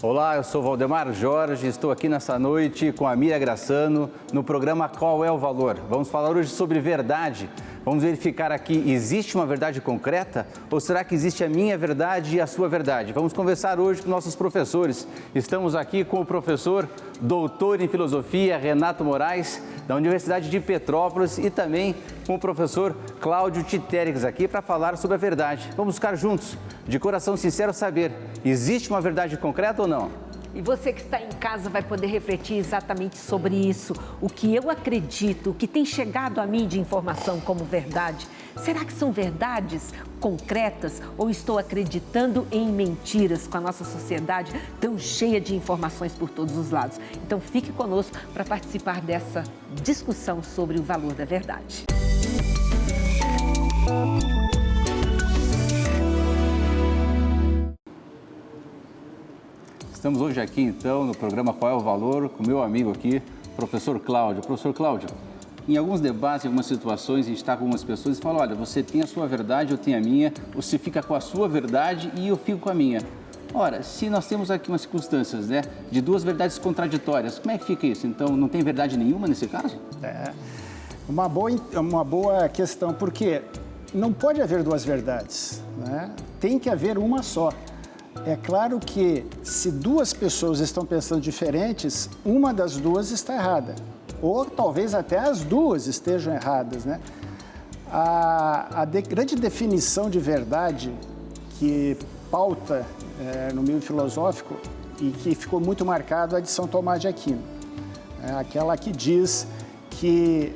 Olá, eu sou Valdemar Jorge, estou aqui nessa noite com a Mira Grassano no programa Qual é o Valor? Vamos falar hoje sobre verdade. Vamos verificar aqui, existe uma verdade concreta ou será que existe a minha verdade e a sua verdade? Vamos conversar hoje com nossos professores. Estamos aqui com o professor doutor em filosofia Renato Moraes, da Universidade de Petrópolis, e também com o professor Cláudio Titérix aqui para falar sobre a verdade. Vamos ficar juntos, de coração sincero, saber, existe uma verdade concreta ou não? E você que está em casa vai poder refletir exatamente sobre isso. O que eu acredito, o que tem chegado a mim de informação como verdade, será que são verdades concretas ou estou acreditando em mentiras com a nossa sociedade tão cheia de informações por todos os lados? Então fique conosco para participar dessa discussão sobre o valor da verdade. Estamos hoje aqui, então, no programa Qual é o Valor, com o meu amigo aqui, professor Cláudio. Professor Cláudio, em alguns debates, em algumas situações, a gente está com algumas pessoas e fala, olha, você tem a sua verdade, eu tenho a minha, você fica com a sua verdade e eu fico com a minha. Ora, se nós temos aqui umas circunstâncias, né, de duas verdades contraditórias, como é que fica isso? Então, não tem verdade nenhuma nesse caso? Uma boa questão, porque não pode haver duas verdades, né? Tem que haver uma só. É claro que se duas pessoas estão pensando diferentes, uma das duas está errada. Ou talvez até as duas estejam erradas, né? Grande definição de verdade que pauta no meio filosófico e que ficou muito marcado é a de São Tomás de Aquino. Aquela que diz que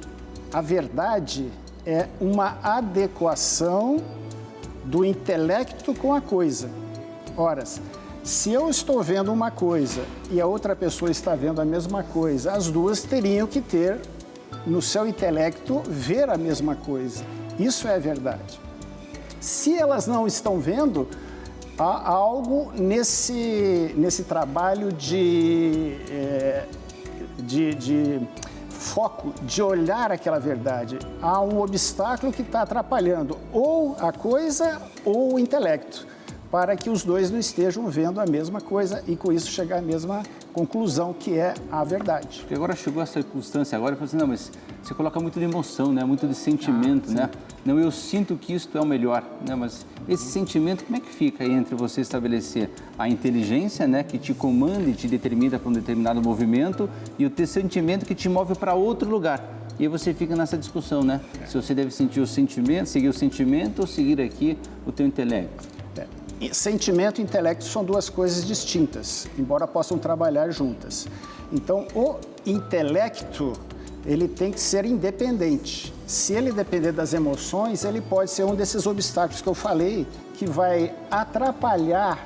a verdade é uma adequação do intelecto com a coisa. Ora, se eu estou vendo uma coisa e a outra pessoa está vendo a mesma coisa, as duas teriam que ter, no seu intelecto, ver a mesma coisa. Isso é verdade. Se elas não estão vendo, há algo nesse trabalho de foco, de olhar aquela verdade. Há um obstáculo que está atrapalhando ou a coisa ou o intelecto, para que os dois não estejam vendo a mesma coisa e, com isso, chegar à mesma conclusão, que é a verdade. Porque agora chegou essa circunstância, agora eu falo assim, não, mas você coloca muito de emoção, né? Muito de sentimento, né? Não, eu sinto que isto é o melhor, né? Mas esse sentimento, como é que fica aí entre você estabelecer a inteligência, né? Que te comanda e te determina para um determinado movimento e o teu sentimento que te move para outro lugar? E aí você fica nessa discussão, né? Se você deve sentir o sentimento, seguir o sentimento ou seguir aqui o teu intelecto. Sentimento e intelecto são duas coisas distintas, embora possam trabalhar juntas. Então, o intelecto, ele tem que ser independente. Se ele depender das emoções, ele pode ser um desses obstáculos que eu falei, que vai atrapalhar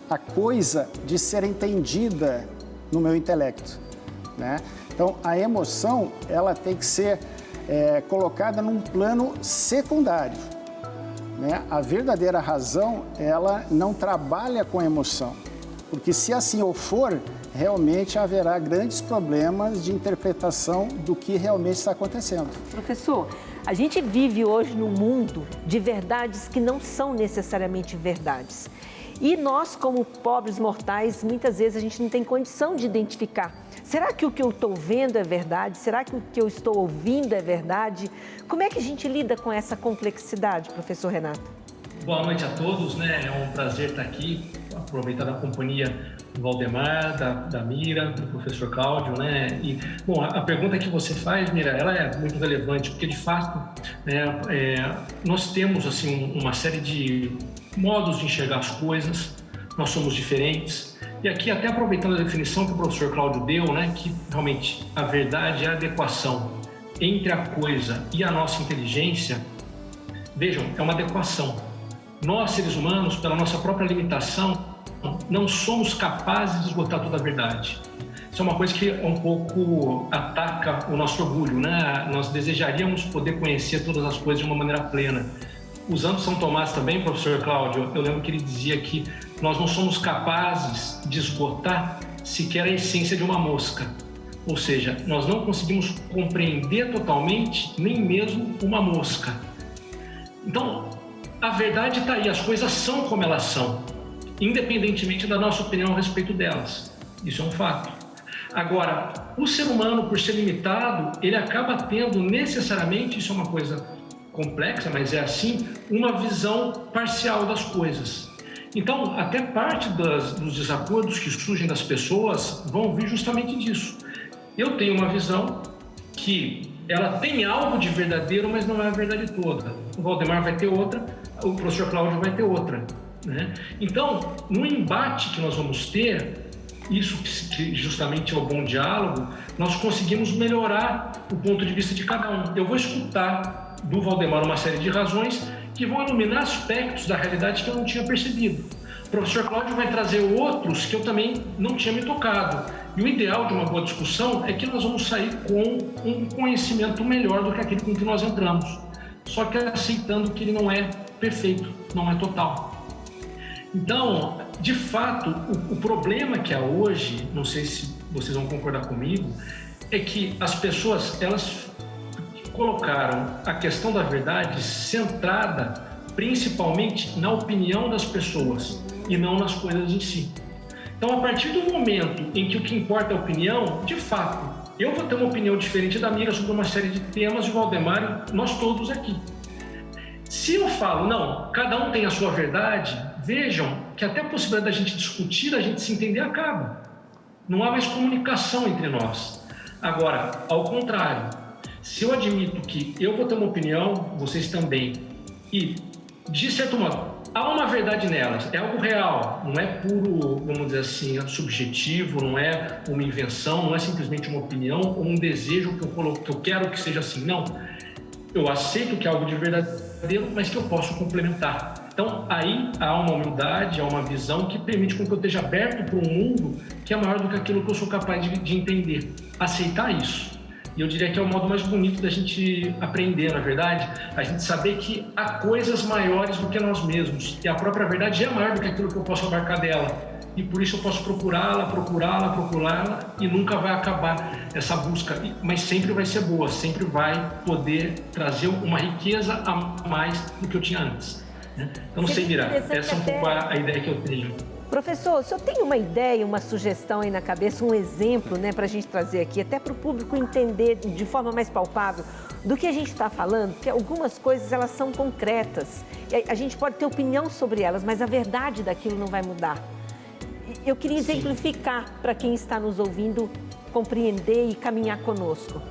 a coisa de ser entendida no meu intelecto, né? Então, a emoção, ela tem que ser colocada num plano secundário. A verdadeira razão, ela não trabalha com emoção, porque se assim o for, realmente haverá grandes problemas de interpretação do que realmente está acontecendo. Professor, a gente vive hoje num mundo de verdades que não são necessariamente verdades. E nós, como pobres mortais, muitas vezes a gente não tem condição de identificar. Será que o que eu estou vendo é verdade? Será que o que eu estou ouvindo é verdade? Como é que a gente lida com essa complexidade, professor Renato? Boa noite a todos, né? É um prazer estar aqui, aproveitar a companhia do Valdemar, da Mira, do professor Cláudio, né? E, bom, a pergunta que você faz, Mira, ela é muito relevante, porque, de fato, nós temos, assim, uma série de modos de enxergar as coisas, nós somos diferentes. E aqui, até aproveitando a definição que o professor Cláudio deu, né, que realmente a verdade é a adequação entre a coisa e a nossa inteligência, vejam, é uma adequação. Nós, seres humanos, pela nossa própria limitação, não somos capazes de esgotar toda a verdade. Isso é uma coisa que um pouco ataca o nosso orgulho, né? Nós desejaríamos poder conhecer todas as coisas de uma maneira plena. Usando São Tomás também, professor Cláudio, eu lembro que ele dizia que nós não somos capazes de esgotar sequer a essência de uma mosca. Ou seja, nós não conseguimos compreender totalmente nem mesmo uma mosca. Então, a verdade está aí, as coisas são como elas são. independentemente da nossa opinião a respeito delas. Isso é um fato. Agora, o ser humano, por ser limitado, ele acaba tendo necessariamente, isso é uma coisa complexa, mas é assim, uma visão parcial das coisas. Então, até parte dos desacordos que surgem das pessoas vão vir justamente disso. Eu tenho uma visão que ela tem algo de verdadeiro, mas não é a verdade toda. O Valdemar vai ter outra, o professor Cláudio vai ter outra, né? Então, no embate que nós vamos ter, isso que justamente é o bom diálogo, nós conseguimos melhorar o ponto de vista de cada um. Eu vou escutar do Valdemar uma série de razões que vão iluminar aspectos da realidade que eu não tinha percebido. O professor Cláudio vai trazer outros que eu também não tinha me tocado. E o ideal de uma boa discussão é que nós vamos sair com um conhecimento melhor do que aquele com que nós entramos. Só que aceitando que ele não é perfeito, não é total. Então, de fato, o problema que há hoje, não sei se vocês vão concordar comigo, é que as pessoas, elas colocaram a questão da verdade centrada principalmente na opinião das pessoas e não nas coisas em si. Então, a partir do momento em que o que importa é a opinião, de fato, eu vou ter uma opinião diferente da minha sobre uma série de temas, de Valdemar e nós todos aqui. Se eu falo, não, cada um tem a sua verdade, vejam que até a possibilidade da gente discutir, da gente se entender, acaba. Não há mais comunicação entre nós. Agora, ao contrário, se eu admito que eu vou ter uma opinião, vocês também, e, de certo modo, há uma verdade nelas, é algo real, não é puro, vamos dizer assim, subjetivo, não é uma invenção, não é simplesmente uma opinião ou um desejo que eu quero que seja assim, não. Eu aceito que é algo de verdadeiro, mas que eu posso complementar. Então, aí há uma humildade, há uma visão que permite com que eu esteja aberto para um mundo que é maior do que aquilo que eu sou capaz de entender. Aceitar isso. E eu diria que é o modo mais bonito da gente aprender, na verdade, a gente saber que há coisas maiores do que nós mesmos. E a própria verdade é maior do que aquilo que eu posso abarcar dela. E por isso eu posso procurá-la e nunca vai acabar essa busca. Mas sempre vai ser boa, sempre vai poder trazer uma riqueza a mais do que eu tinha antes. Né? Então, não sei, Mira, essa é um pouco a ideia que eu tenho. Professor, o senhor tem uma ideia, uma sugestão aí na cabeça, um exemplo, né, para a gente trazer aqui, até para o público entender de forma mais palpável do que a gente está falando? Porque algumas coisas, elas são concretas. A gente pode ter opinião sobre elas, mas a verdade daquilo não vai mudar. Eu queria exemplificar para quem está nos ouvindo compreender e caminhar conosco.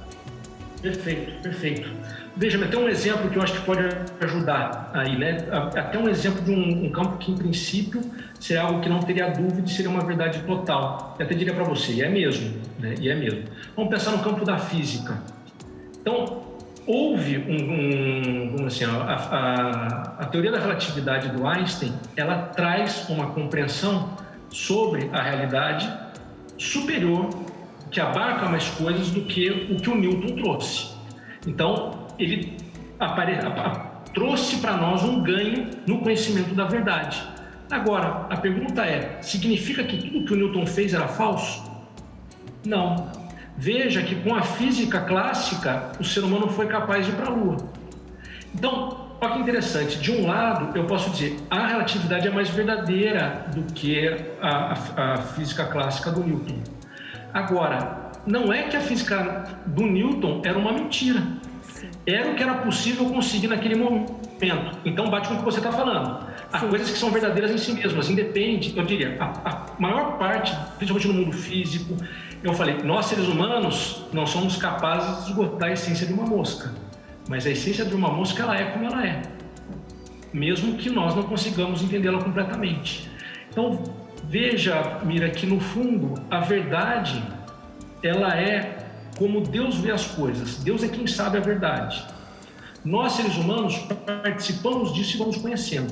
Perfeito, perfeito. Veja, tem um exemplo que eu acho que pode ajudar aí, né? Até um exemplo de um campo que, em princípio, seria algo que não teria dúvida e seria uma verdade total. Eu até diria para você, e é mesmo, né? E é mesmo. Vamos pensar no campo da física. Então, houve vamos assim, a teoria da relatividade do Einstein, ela traz uma compreensão sobre a realidade superior, que abarca mais coisas do que o que o Newton trouxe. Então, ele trouxe para nós um ganho no conhecimento da verdade. Agora, a pergunta é, significa que tudo que o Newton fez era falso? Não. Veja que com a física clássica, o ser humano foi capaz de ir para a Lua. Então, olha que interessante, de um lado eu posso dizer, a relatividade é mais verdadeira do que a física clássica do Newton. Agora, não é que a física do Newton era uma mentira. Era o que era possível conseguir naquele momento. Então bate com o que você está falando. Há coisas que são verdadeiras em si mesmas, independe, eu diria, a maior parte, principalmente no mundo físico, eu falei, nós seres humanos não somos capazes de esgotar a essência de uma mosca. Mas a essência de uma mosca, ela é como ela é. Mesmo que nós não consigamos entendê-la completamente. Então, veja, Mira, que no fundo, a verdade, ela é como Deus vê as coisas. Deus é quem sabe a verdade. Nós, seres humanos, participamos disso e vamos conhecendo.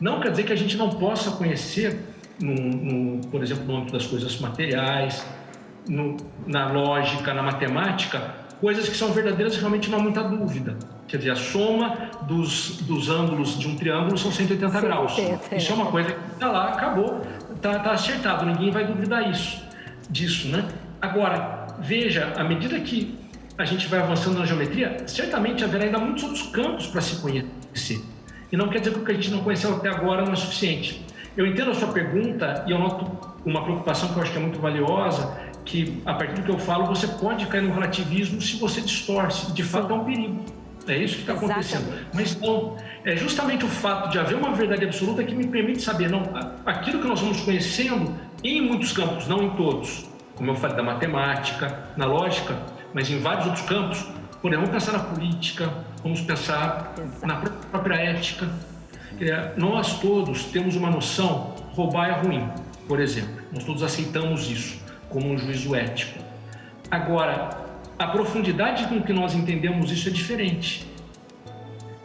Não quer dizer que a gente não possa conhecer, por exemplo, no âmbito das coisas materiais, na lógica, na matemática, coisas que são verdadeiras e realmente não há muita dúvida. Quer dizer, a soma dos ângulos de um triângulo são 180 graus. Isso é uma coisa que está lá, acabou, está acertado, ninguém vai duvidar disso, né? Agora, veja, à medida que a gente vai avançando na geometria, certamente haverá ainda muitos outros campos para se conhecer. E não quer dizer que o que a gente não conheceu até agora não é suficiente. Eu entendo a sua pergunta e eu noto uma preocupação que eu acho que é muito valiosa, que a partir do que eu falo, você pode cair no relativismo se você distorce. De fato, é um perigo. É isso que está acontecendo. Mas não, é justamente o fato de haver uma verdade absoluta que me permite saber, não, aquilo que nós vamos conhecendo em muitos campos, não em todos, como eu falei, da matemática, na lógica, mas em vários outros campos, por exemplo, vamos pensar na política, vamos pensar na própria ética. Nós todos temos uma noção, roubar é ruim, por exemplo. Nós todos aceitamos isso como um juízo ético. Agora, a profundidade com que nós entendemos isso é diferente.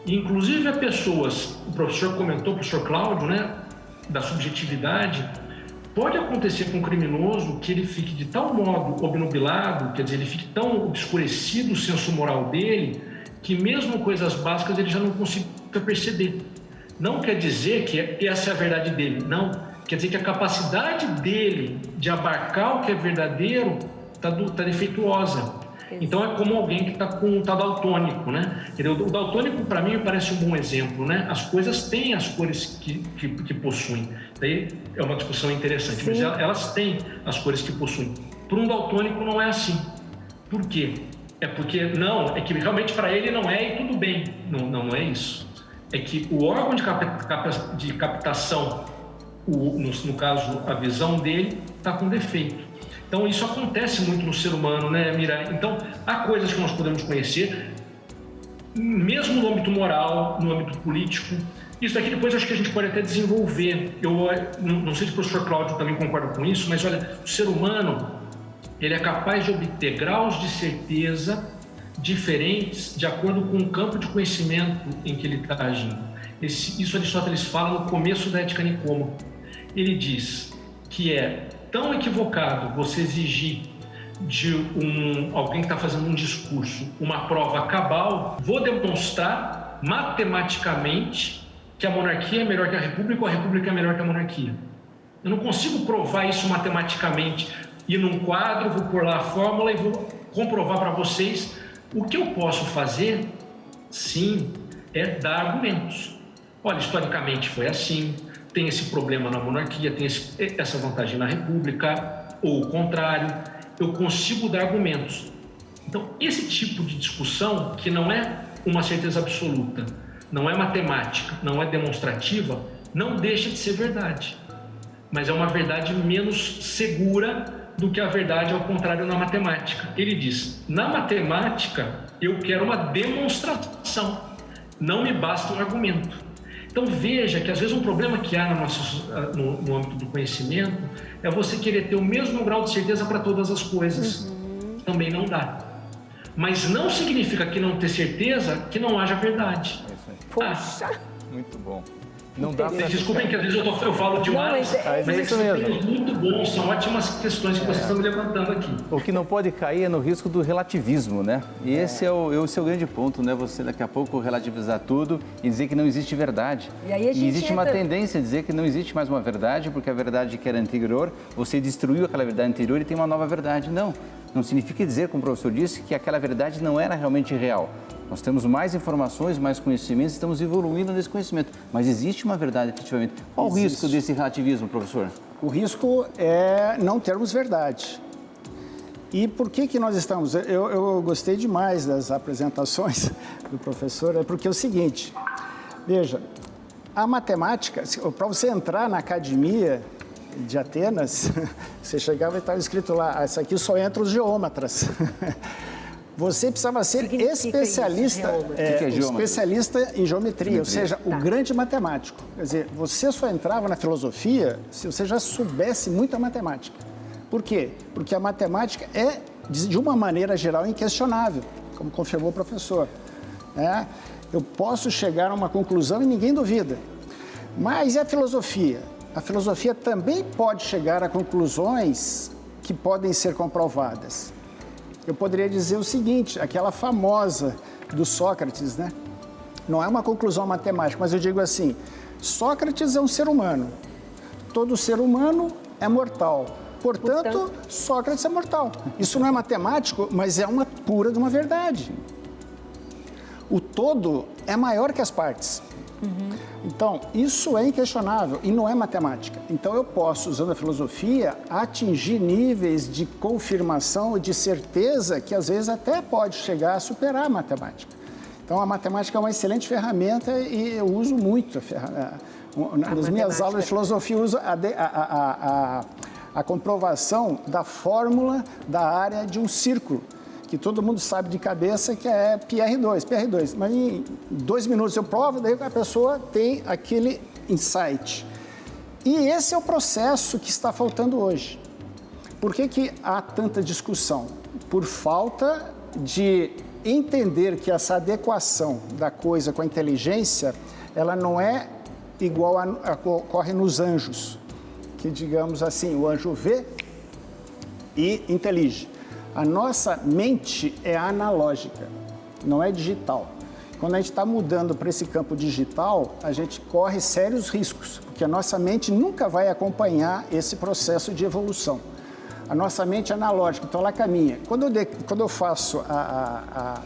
Inclusive, há pessoas, o professor comentou, o professor Cláudio, né, da subjetividade, pode acontecer com um criminoso que ele fique de tal modo obnubilado, quer dizer, ele fique tão obscurecido o senso moral dele, que mesmo coisas básicas ele já não consiga perceber. Não quer dizer que essa é a verdade dele, não. Quer dizer que a capacidade dele de abarcar o que é verdadeiro está defeituosa. Então é como alguém que está com tá daltônico, né? O daltônico, para mim, parece um bom exemplo, né? As coisas têm as cores que possuem. Daí é uma discussão interessante, mas elas têm as cores que possuem. Para um daltônico não é assim. Por quê? É que realmente para ele não é e tudo bem. Não é isso. É que o órgão de captação, no caso a visão dele, está com defeito. Então, isso acontece muito no ser humano, né, Mira? Então, há coisas que nós podemos conhecer, mesmo no âmbito moral, no âmbito político. Isso aqui depois acho que a gente pode até desenvolver. Eu não sei se o professor Cláudio também concorda com isso, mas olha, o ser humano, ele é capaz de obter graus de certeza diferentes de acordo com o campo de conhecimento em que ele está agindo. Isso Aristóteles fala no começo da Ética Nicômaco. Ele diz que é tão equivocado você exigir de alguém que está fazendo um discurso uma prova cabal, vou demonstrar matematicamente que a monarquia é melhor que a república ou a república é melhor que a monarquia. Eu não consigo provar isso matematicamente, ir num quadro, vou pôr lá a fórmula e vou comprovar para vocês. O que eu posso fazer, sim, é dar argumentos. Olha, historicamente foi assim, tem esse problema na monarquia, tem essa vantagem na república, ou o contrário, eu consigo dar argumentos. Então, esse tipo de discussão, que não é uma certeza absoluta, não é matemática, não é demonstrativa, não deixa de ser verdade. Mas é uma verdade menos segura do que a verdade ao contrário na matemática. Ele diz, na matemática, eu quero uma demonstração, não me basta um argumento. Então veja que às vezes um problema que há no âmbito do conhecimento é você querer ter o mesmo grau de certeza para todas as coisas. Também não dá. Mas não significa que não ter certeza que não haja verdade. Poxa! Muito bom. Não dá pra... Desculpem que às vezes eu falo demais, mas é isso mesmo. Muito bom, são ótimas questões que vocês estão me levantando aqui. O que não pode cair é no risco do relativismo, né? E esse é o grande ponto, né? Você daqui a pouco relativizar tudo e dizer que não existe verdade. E aí existe uma tendência a dizer que não existe mais uma verdade, porque a verdade que era anterior, você destruiu aquela verdade anterior e tem uma nova verdade. Não significa dizer, como o professor disse, que aquela verdade não era realmente real. Nós temos mais informações, mais conhecimentos, estamos evoluindo nesse conhecimento. Mas existe uma verdade, efetivamente. Qual o risco desse relativismo, professor? O risco é não termos verdade. E por que nós estamos... Eu gostei demais das apresentações do professor, porque é o seguinte, veja, a matemática, para você entrar na academia de Atenas, você chegava e estava escrito lá, isso aqui só entra os geômetras. Você precisava ser especialista, especialista em geometria, ou seja, o grande matemático. Quer dizer, você só entrava na filosofia se você já soubesse muita matemática. Por quê? Porque a matemática é, de uma maneira geral, inquestionável, como confirmou o professor. Eu posso chegar a uma conclusão e ninguém duvida. Mas e a filosofia? A filosofia também pode chegar a conclusões que podem ser comprovadas. Eu poderia dizer o seguinte, aquela famosa do Sócrates, né? Não é uma conclusão matemática, mas eu digo assim, Sócrates é um ser humano, todo ser humano é mortal, portanto, Sócrates é mortal. Isso não é matemático, mas é uma pura de uma verdade. O todo é maior que as partes. Então, isso é inquestionável e não é matemática. Então, eu posso, usando a filosofia, atingir níveis de confirmação e de certeza que, às vezes, até pode chegar a superar a matemática. Então, a matemática é uma excelente ferramenta e eu uso muito a ferramenta. Nas minhas aulas de filosofia, eu uso a comprovação da fórmula da área de um círculo, que todo mundo sabe de cabeça que é PR2. Mas em 2 minutos eu provo, daí a pessoa tem aquele insight. E esse é o processo que está faltando hoje. Por que há tanta discussão? Por falta de entender que essa adequação da coisa com a inteligência, ela não é igual a que ocorre nos anjos, que, digamos assim, o anjo vê e intelige. A nossa mente é analógica, não é digital. Quando a gente está mudando para esse campo digital, a gente corre sérios riscos, porque a nossa mente nunca vai acompanhar esse processo de evolução. A nossa mente é analógica, então ela caminha. Quando eu faço a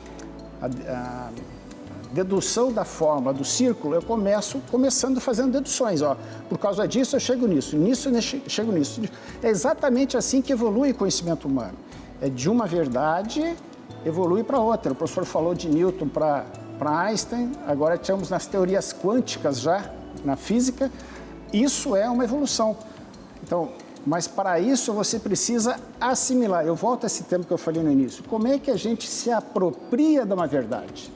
dedução da fórmula do círculo, eu começando fazendo deduções. Por causa disso, eu chego nisso, chego nisso. É exatamente assim que evolui o conhecimento humano. É de uma verdade, evolui para outra. O professor falou de Newton para Einstein, agora estamos nas teorias quânticas já, na física. Isso é uma evolução. Então, mas para isso você precisa assimilar. Eu volto a esse tema que eu falei no início. Como é que a gente se apropria de uma verdade?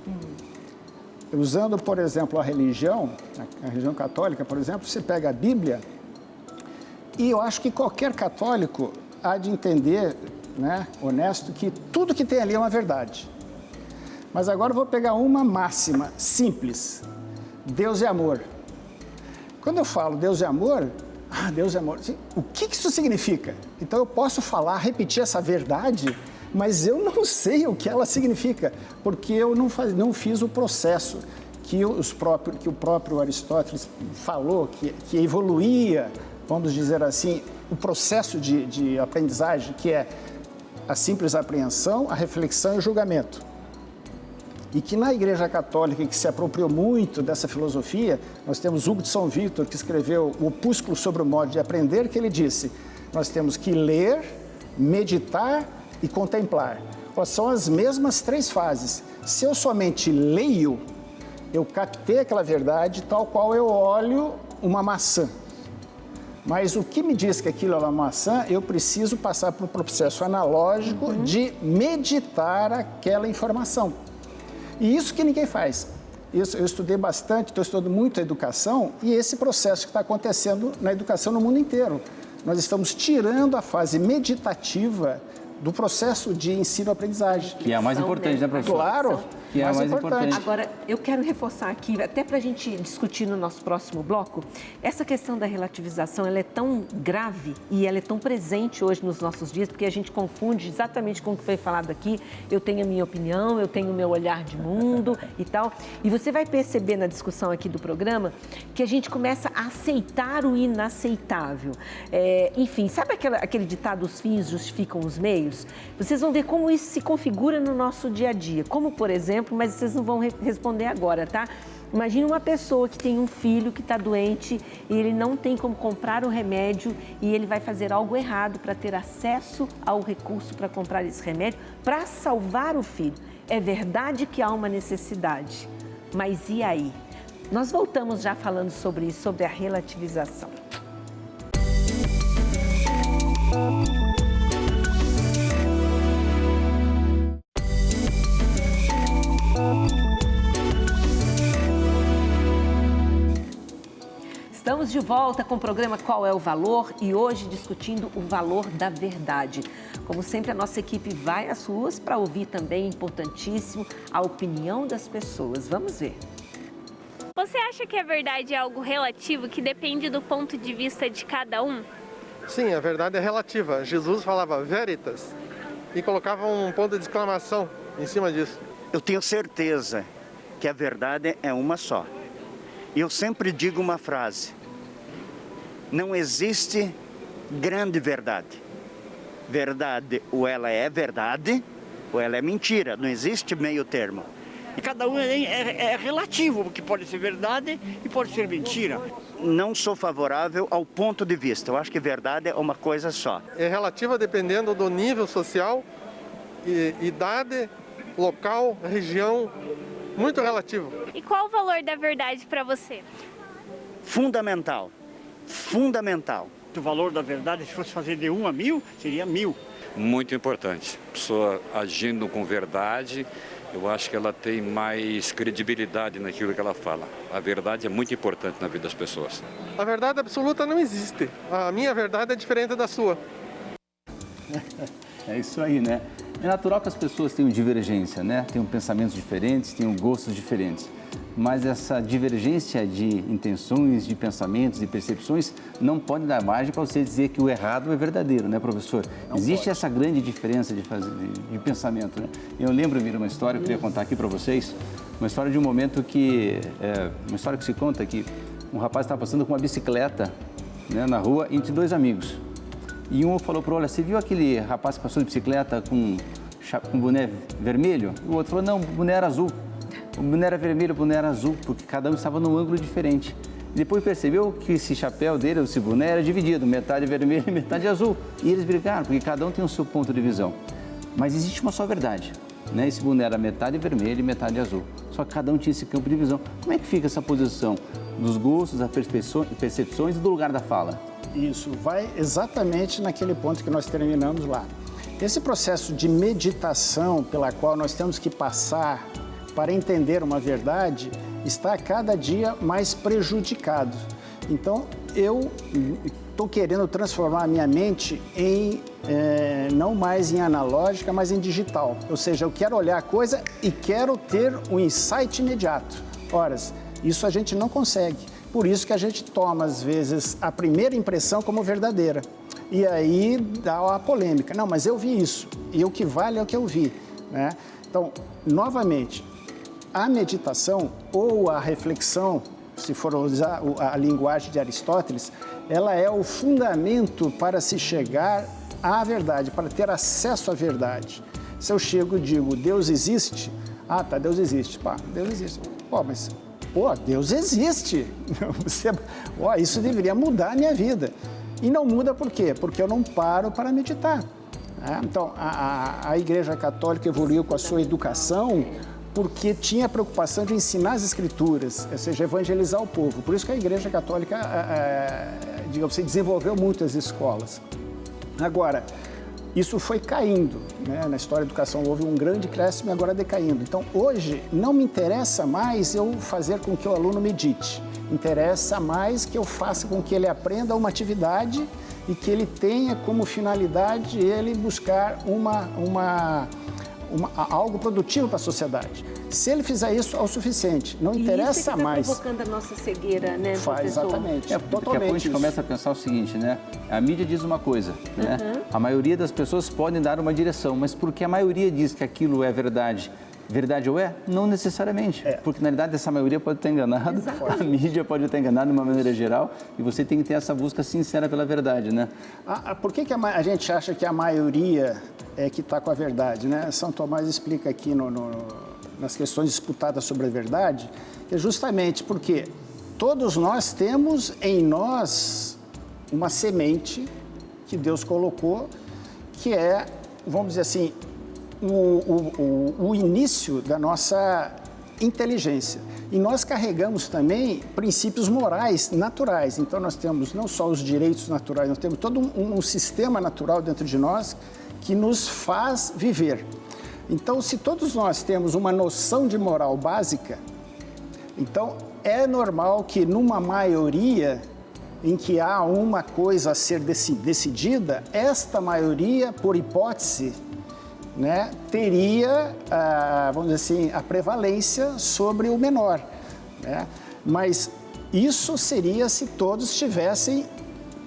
Usando, por exemplo, a religião católica, por exemplo, você pega a Bíblia e eu acho que qualquer católico há de entender, né, honesto, que tudo que tem ali é uma verdade. Mas agora eu vou pegar uma máxima simples. Deus é amor. Quando eu falo Deus é amor, Deus é amor, o que isso significa? Então eu posso repetir essa verdade, mas eu não sei o que ela significa, porque eu não fiz o processo que o próprio Aristóteles falou, que evoluía, vamos dizer assim, o processo de aprendizagem, que é a simples apreensão, a reflexão e o julgamento. E que na Igreja Católica, que se apropriou muito dessa filosofia, nós temos Hugo de São Vítor, que escreveu o Opúsculo sobre o modo de aprender, que ele disse, nós temos que ler, meditar e contemplar. São as mesmas 3 fases. Se eu somente leio, eu captei aquela verdade tal qual eu olho uma maçã. Mas o que me diz que aquilo é uma maçã, eu preciso passar por um processo analógico de meditar aquela informação. E isso que ninguém faz. Eu estudei bastante, estou estudando muito a educação e esse processo que está acontecendo na educação no mundo inteiro. Nós estamos tirando a fase meditativa do processo de ensino-aprendizagem. Que é a mais importante, né, professor? Claro, que é a mais importante. Agora, eu quero reforçar aqui, até para a gente discutir no nosso próximo bloco, essa questão da relativização, ela é tão grave e ela é tão presente hoje nos nossos dias, porque a gente confunde exatamente com o que foi falado aqui. Eu tenho a minha opinião, eu tenho o meu olhar de mundo e tal. E você vai perceber na discussão aqui do programa que a gente começa a aceitar o inaceitável. Enfim, sabe aquele ditado, os fins justificam os meios? Vocês vão ver como isso se configura no nosso dia a dia. Como, por exemplo, mas vocês não vão responder agora, tá? Imagina uma pessoa que tem um filho que está doente e ele não tem como comprar o remédio e ele vai fazer algo errado para ter acesso ao recurso para comprar esse remédio para salvar o filho. É verdade que há uma necessidade, mas e aí? Nós voltamos já falando sobre isso, sobre a relativização. Estamos de volta com o programa Qual é o Valor e hoje discutindo o valor da verdade. Como sempre, a nossa equipe vai às ruas para ouvir também, importantíssimo, a opinião das pessoas. Vamos ver. Você acha que a verdade é algo relativo, que depende do ponto de vista de cada um? Sim, a verdade é relativa. Jesus falava veritas e colocava um ponto de exclamação em cima disso. Eu tenho certeza que a verdade é uma só. E eu sempre digo uma frase: não existe grande verdade. Verdade, ou ela é verdade, ou ela é mentira. Não existe meio termo. E cada um é relativo, porque pode ser verdade e pode ser mentira. Não sou favorável ao ponto de vista. Eu acho que verdade é uma coisa só. É relativa dependendo do nível social, idade, local, região, muito relativo. E qual o valor da verdade para você? Fundamental. Fundamental. O valor da verdade, se fosse fazer de 1 a 1000, seria 1000. Muito importante. A pessoa agindo com verdade, eu acho que ela tem mais credibilidade naquilo que ela fala. A verdade é muito importante na vida das pessoas. A verdade absoluta não existe. A minha verdade é diferente da sua. É isso aí, né? É natural que as pessoas tenham divergência, né? Tenham pensamentos diferentes, tenham gostos diferentes. Mas essa divergência de intenções, de pensamentos, de percepções não pode dar margem para você dizer que o errado é verdadeiro, né, professor? Existe essa grande diferença de pensamento, né? Eu lembro, Mira, uma história que eu queria contar aqui para vocês, uma história de um momento uma história que se conta que um rapaz estava passando com uma bicicleta, né, na rua entre dois amigos. E um falou para o outro: olha, você viu aquele rapaz que passou de bicicleta com boné vermelho? O outro falou: não, o boné era azul. O boné era vermelho, o boné era azul, porque cada um estava num ângulo diferente. Depois percebeu que esse chapéu dele, esse boné, era dividido, metade vermelho e metade azul. E eles brigaram, porque cada um tem o seu ponto de visão. Mas existe uma só verdade, né? Esse boné era metade vermelho e metade azul. Só que cada um tinha esse campo de visão. Como é que fica essa posição dos gostos, das percepções e do lugar da fala? Isso, vai exatamente naquele ponto que nós terminamos lá. Esse processo de meditação pela qual nós temos que passar para entender uma verdade está a cada dia mais prejudicado. Então, eu estou querendo transformar a minha mente em, não mais em analógica, mas em digital. Ou seja, eu quero olhar a coisa e quero ter um insight imediato. Ora, isso a gente não consegue. Por isso que a gente toma, às vezes, a primeira impressão como verdadeira. E aí dá a polêmica. Não, mas eu vi isso. E o que vale é o que eu vi, né? Então, novamente, a meditação ou a reflexão, se for usar a linguagem de Aristóteles, ela é o fundamento para se chegar à verdade, para ter acesso à verdade. Se eu chego e digo, Deus existe? Ah, tá, Deus existe. Pá, Deus existe. Pô, mas, Deus existe. Isso deveria mudar a minha vida. E não muda por quê? Porque eu não paro para meditar. Então, a Igreja Católica evoluiu com a sua educação porque tinha a preocupação de ensinar as Escrituras, ou seja, evangelizar o povo. Por isso que a Igreja Católica, digamos assim, desenvolveu muitas escolas. Agora, isso foi caindo, né? Na história da educação houve um grande crescimento e agora decaindo. Então, hoje, não me interessa mais eu fazer com que o aluno medite. Interessa mais que eu faça com que ele aprenda uma atividade e que ele tenha como finalidade ele buscar algo produtivo para a sociedade. Se ele fizer isso, é o suficiente. Não interessa isso é que mais. Está provocando a nossa cegueira, né, professor? Exatamente. Daqui a pouco a gente começa a pensar o seguinte, né? A mídia diz uma coisa, né? A maioria das pessoas podem dar uma direção, mas porque a maioria diz que aquilo é verdade, verdade ou é? Não necessariamente. Porque, na realidade, essa maioria pode estar enganada, a mídia pode estar enganada de uma maneira geral, e você tem que ter essa busca sincera pela verdade, né? Por que a gente acha que a maioria é que está com a verdade, né? São Tomás explica aqui nas questões disputadas sobre a verdade, que é justamente porque todos nós temos em nós uma semente que Deus colocou, que é, vamos dizer assim, o início da nossa inteligência. E nós carregamos também princípios morais naturais. Então, nós temos não só os direitos naturais, nós temos todo um sistema natural dentro de nós que nos faz viver. Então, se todos nós temos uma noção de moral básica, então é normal que numa maioria em que há uma coisa a ser decidida, esta maioria, por hipótese, né, teria, vamos dizer assim, a prevalência sobre o menor, né? Mas isso seria se todos tivessem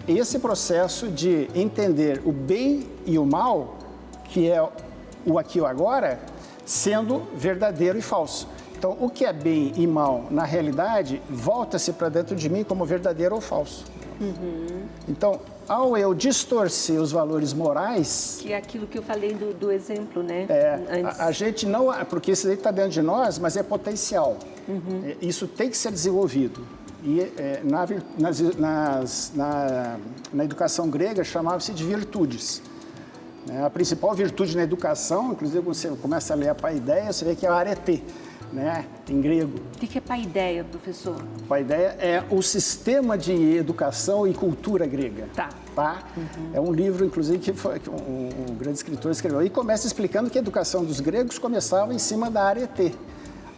esse processo de entender o bem e o mal, que é o aqui e o agora, sendo verdadeiro e falso. Então, o que é bem e mal, na realidade, volta-se para dentro de mim como verdadeiro ou falso. Então, ao eu distorcer os valores morais... Que é aquilo que eu falei do exemplo, né? A gente não... Porque isso aí está dentro de nós, mas é potencial. Isso tem que ser desenvolvido. E na educação grega chamava-se de virtudes. A principal virtude na educação, inclusive quando você começa a ler a paideia, você vê que é a arete, né, em grego. O que é paideia, professor? Paideia é o sistema de educação e cultura grega. Tá? É um livro, inclusive, que um grande escritor escreveu. E começa explicando que a educação dos gregos começava em cima da arete.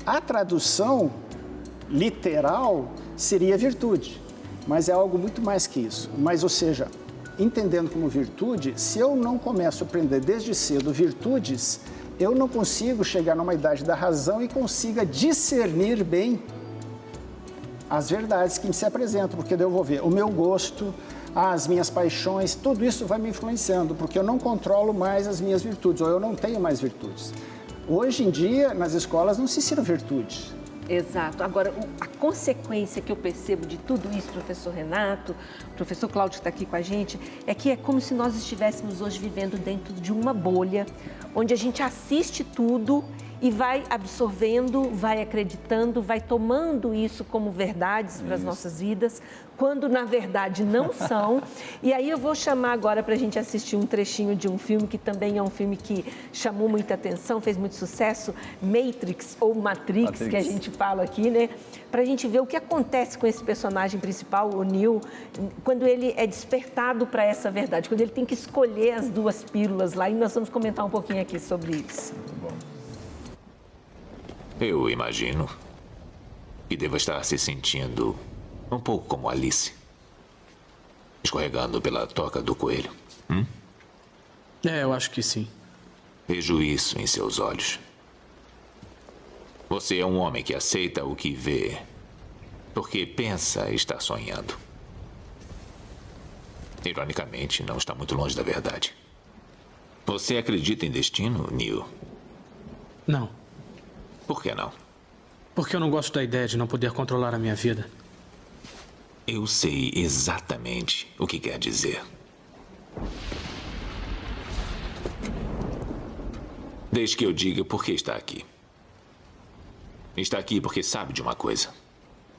A tradução literal seria virtude, mas é algo muito mais que isso. Mas, ou seja, entendendo como virtude, se eu não começo a aprender desde cedo virtudes, eu não consigo chegar numa idade da razão e consiga discernir bem as verdades que me se apresentam, porque daí eu vou ver o meu gosto, as minhas paixões, tudo isso vai me influenciando, porque eu não controlo mais as minhas virtudes, ou eu não tenho mais virtudes. Hoje em dia, nas escolas, não se ensina virtude. Exato. Agora, a consequência que eu percebo de tudo isso, professor Renato, professor Cláudio que está aqui com a gente, é que é como se nós estivéssemos hoje vivendo dentro de uma bolha, onde a gente assiste tudo e vai absorvendo, vai acreditando, vai tomando isso como verdades para as nossas vidas, quando na verdade não são. E aí eu vou chamar agora para a gente assistir um trechinho de um filme que também é um filme que chamou muita atenção, fez muito sucesso, Matrix ou Matrix, que a gente fala aqui, né? Para a gente ver o que acontece com esse personagem principal, o Neo, quando ele é despertado para essa verdade, quando ele tem que escolher as duas pílulas lá, e nós vamos comentar um pouquinho aqui sobre isso. Eu imagino que deva estar se sentindo um pouco como Alice, escorregando pela toca do coelho. Eu acho que sim. Vejo isso em seus olhos. Você é um homem que aceita o que vê, porque pensa estar sonhando. Ironicamente, não está muito longe da verdade. Você acredita em destino, Neo? Não. Por que não? Porque eu não gosto da ideia de não poder controlar a minha vida. Eu sei exatamente o que quer dizer. Deixe que eu diga por que está aqui. Está aqui porque sabe de uma coisa.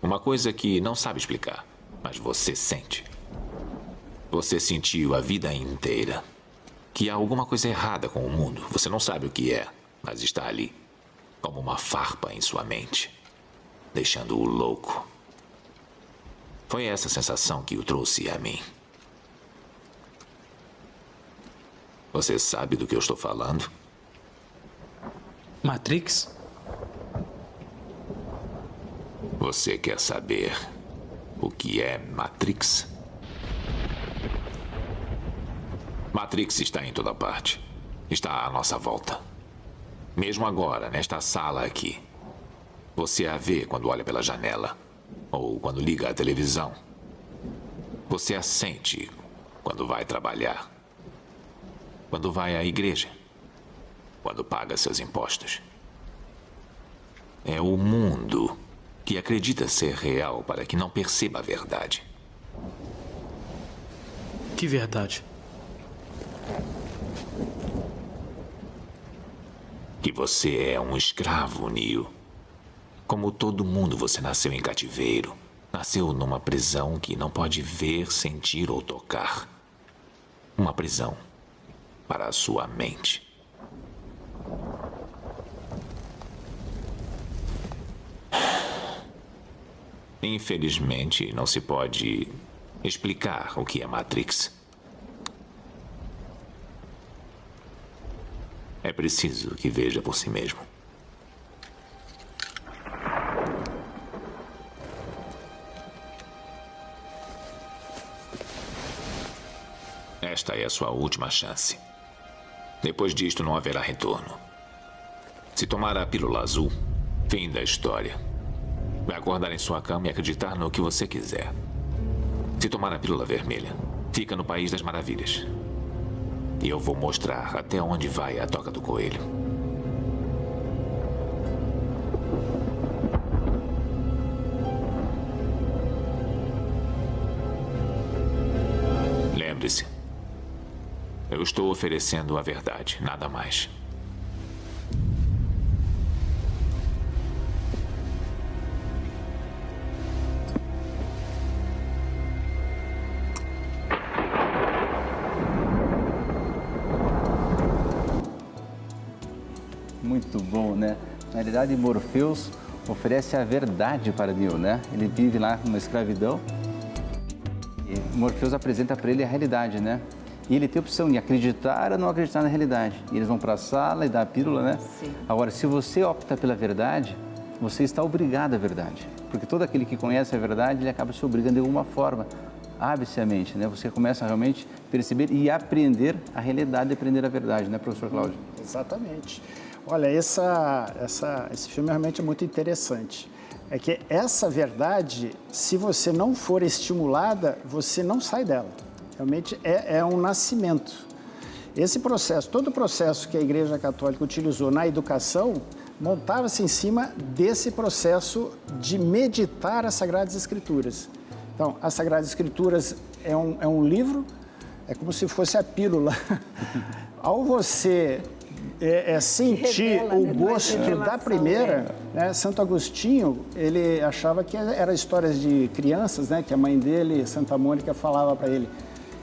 Uma coisa que não sabe explicar, mas você sente. Você sentiu a vida inteira que há alguma coisa errada com o mundo. Você não sabe o que é, mas está ali. Como uma farpa em sua mente, deixando-o louco. Foi essa sensação que o trouxe a mim. Você sabe do que eu estou falando? Matrix? Você quer saber o que é Matrix? Matrix está em toda parte. Está à nossa volta. Mesmo agora, nesta sala aqui. Você a vê quando olha pela janela. Ou quando liga a televisão. Você a sente quando vai trabalhar. Quando vai à igreja. Quando paga seus impostos. É o mundo que acredita ser real para que não perceba a verdade. Que verdade? Que você é um escravo, Neo. Como todo mundo, você nasceu em cativeiro. Nasceu numa prisão que não pode ver, sentir ou tocar. Uma prisão para a sua mente. Infelizmente, não se pode explicar o que é Matrix. É preciso que veja por si mesmo. Esta é a sua última chance. Depois disto, não haverá retorno. Se tomar a pílula azul, fim da história. Vai acordar em sua cama e acreditar no que você quiser. Se tomar a pílula vermelha, fica no País das Maravilhas. E eu vou mostrar até onde vai a toca do coelho. Eu estou oferecendo a verdade, nada mais. Muito bom, né? Na realidade, Morfeus oferece a verdade para Neo, né? Ele vive lá numa escravidão e Morfeus apresenta para ele a realidade, né? E ele tem a opção de acreditar ou não acreditar na realidade. E eles vão para a sala e dá a pílula, né? Sim. Agora, se você opta pela verdade, você está obrigado à verdade. Porque todo aquele que conhece a verdade, ele acaba se obrigando de alguma forma. Abre-se a mente, né? Você começa a realmente perceber e aprender a realidade, aprender a verdade, né, professor Cláudio? Exatamente. Olha, esse filme realmente é muito interessante. É que essa verdade, se você não for estimulada, você não sai dela. Realmente é um nascimento. Esse processo, todo o processo que a Igreja Católica utilizou na educação, montava-se em cima desse processo de meditar as Sagradas Escrituras. Então, as Sagradas Escrituras é um livro, é como se fosse a pílula. Ao você sentir revela, o gosto da primeira, né? Santo Agostinho, ele achava que eram histórias de crianças, né? Que a mãe dele, Santa Mônica, falava para ele.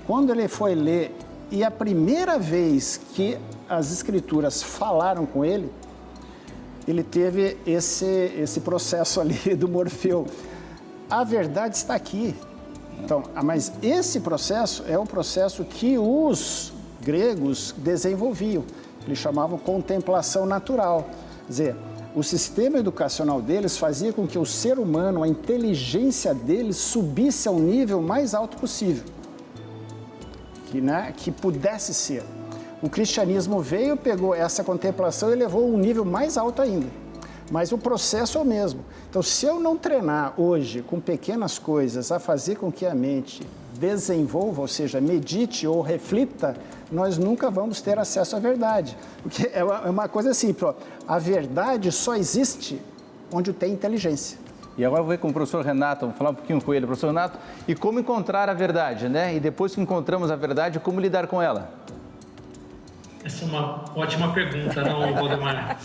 Quando ele foi ler, e a primeira vez que as Escrituras falaram com ele, ele teve esse processo ali do Morfeu. A verdade está aqui. Então, mas esse processo é o processo que os gregos desenvolviam. Eles chamavam contemplação natural. Quer dizer, o sistema educacional deles fazia com que o ser humano, a inteligência deles, subisse ao nível mais alto possível. Que pudesse ser. O cristianismo veio, pegou essa contemplação e levou a um nível mais alto ainda. Mas o processo é o mesmo. Então, se eu não treinar hoje com pequenas coisas a fazer com que a mente desenvolva, ou seja, medite ou reflita, nós nunca vamos ter acesso à verdade. Porque é uma coisa simples, a verdade só existe onde tem inteligência. E agora eu vou ver com o professor Renato, vamos falar um pouquinho com ele, professor Renato, e como encontrar a verdade, né? E depois que encontramos a verdade, como lidar com ela? Essa é uma ótima pergunta, não, Valdemar?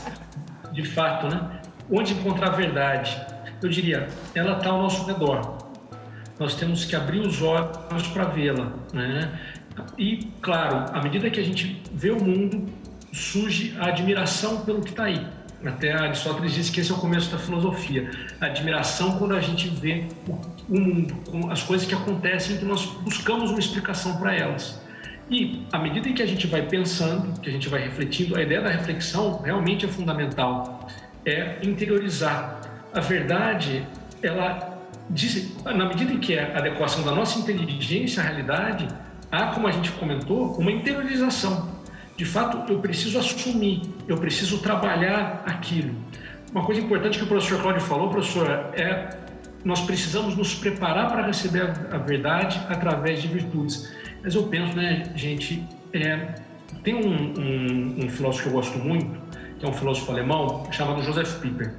De fato, né? Onde encontrar a verdade? Eu diria, ela está ao nosso redor. Nós temos que abrir os olhos para vê-la, né? E, claro, à medida que a gente vê o mundo, surge a admiração pelo que está aí. Até Aristóteles diz que esse é o começo da filosofia. A admiração quando a gente vê o mundo, as coisas que acontecem, que nós buscamos uma explicação para elas. E, à medida em que a gente vai pensando, que a gente vai refletindo, a ideia da reflexão realmente é fundamental. É interiorizar. A verdade, ela diz, na medida em que é a adequação da nossa inteligência à realidade, há, como a gente comentou, uma interiorização. De fato, eu preciso assumir, eu preciso trabalhar aquilo. Uma coisa importante que o professor Cláudio falou, professor, nós precisamos nos preparar para receber a verdade através de virtudes. Mas eu penso, né, gente, tem um filósofo que eu gosto muito, que é um filósofo alemão, chamado Joseph Pieper.